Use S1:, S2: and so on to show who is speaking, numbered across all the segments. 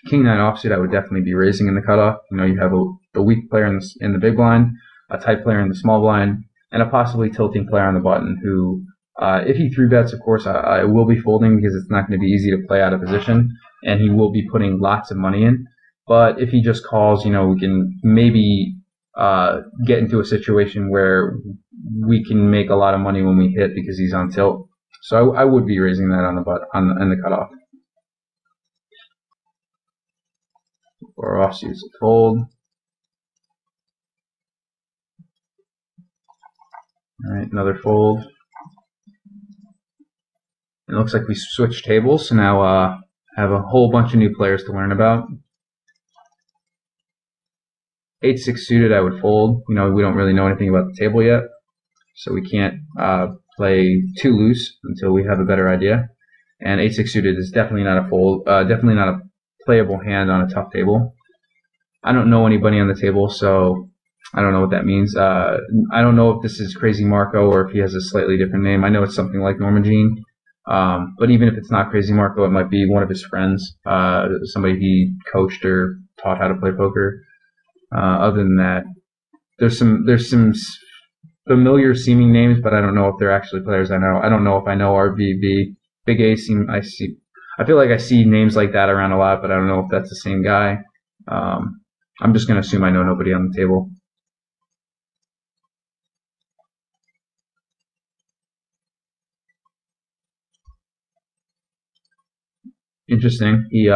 S1: King 9 offsuit, I would definitely be raising in the cutoff. You know, you have a weak player in the big blind, a tight player in the small blind, and a possibly tilting player on the button who, if he 3-bets, of course, I will be folding because it's not going to be easy to play out of position, and he will be putting lots of money in. But if he just calls, you know, we can maybe get into a situation where we can make a lot of money when we hit because he's on tilt. So I would be raising that on the cutoff. For offsuits, fold. All right, another fold. It looks like we switched tables, so now have a whole bunch of new players to learn about. 8-6 suited, I would fold. You know, we don't really know anything about the table yet, so we can't play too loose until we have a better idea. And 8-6 suited is definitely not a fold. Definitely not a playable hand on a tough table. I don't know anybody on the table, so I don't know what that means. I don't know if this is Crazy Marco or if he has a slightly different name. I know it's something like Norma Jean, but even if it's not Crazy Marco, it might be one of his friends, somebody he coached or taught how to play poker. Other than that, there's some familiar seeming names, but I don't know if they're actually players I know. I don't know if I know RVB. Big A I feel like I see names like that around a lot, but I don't know if that's the same guy. I'm just going to assume I know nobody on the table. Interesting. He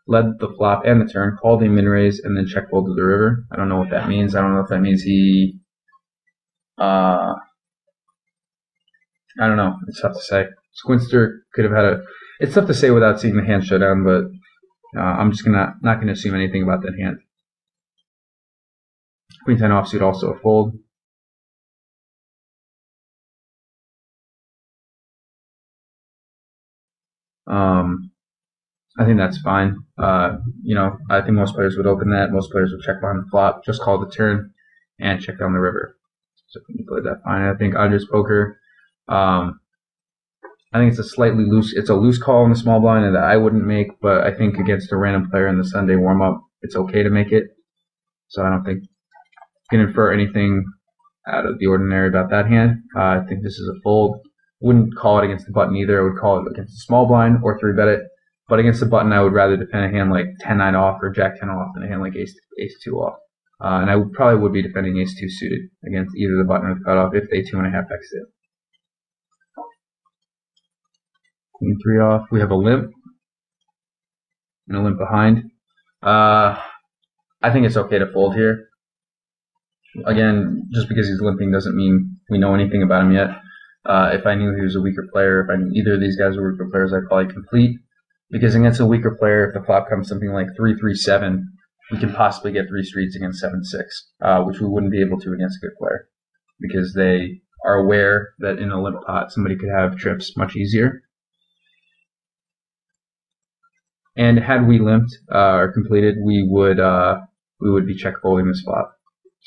S1: led the flop and the turn, called a min raise, and then check folded the river. I don't know what that means. I don't know if that means he. I don't know. It's tough to say. Squinster could have had a. It's tough to say without seeing the hand showdown, but I'm just not gonna assume anything about that hand. Queen 10 offsuit also a fold. I think that's fine. You know, I think most players would open that. Most players would check behind the flop, just call the turn, and check down the river. So he played that fine. I think Andres Poker. I think it's a loose call in the small blind that I wouldn't make, but I think against a random player in the Sunday warm-up, it's okay to make it. So I don't think you can infer anything out of the ordinary about that hand. I think this is a fold. Wouldn't call it against the button either. I would call it against the small blind or 3-bet it. But against the button, I would rather defend a hand like 10-9 off or Jack-10 off than a hand like Ace-2 off. And I probably would be defending Ace-2 suited against either the button or the cutoff if they 2.5x it. Queen 3 off. We have a limp and a limp behind. I think it's okay to fold here. Again, just because he's limping doesn't mean we know anything about him yet. If I knew he was a weaker player, if I knew either of these guys were weaker players, I'd probably complete. Because against a weaker player, if the flop comes something like 3-3-7, we can possibly get 3 streets against 7-6, which we wouldn't be able to against a good player. Because they are aware that in a limp pot, somebody could have trips much easier. And had we limped or completed, we would be check folding this flop.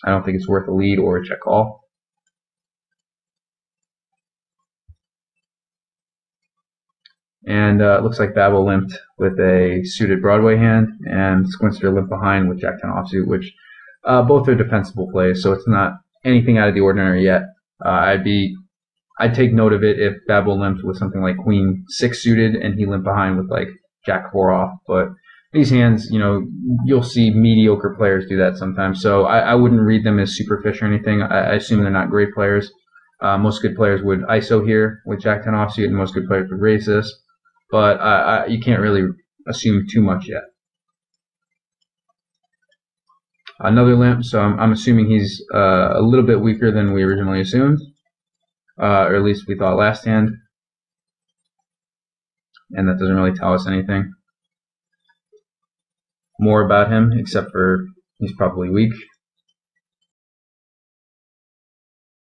S1: I don't think it's worth a lead or a check call. And it looks like Babel limped with a suited Broadway hand, and Squinster limped behind with Jack-10 offsuit, which both are defensible plays, so it's not anything out of the ordinary yet. I'd take note of it if Babel limped with something like Queen 6 suited and he limped behind with like Jack-4 off. But these hands, you know, you'll see mediocre players do that sometimes, so I wouldn't read them as super fish or anything. I assume they're not great players. Most good players would ISO here with Jack-10 offsuit, and most good players would raise this. But you can't really assume too much yet. Another limp, so I'm assuming he's a little bit weaker than we originally assumed, or at least we thought last hand. And that doesn't really tell us anything more about him, except for he's probably weak.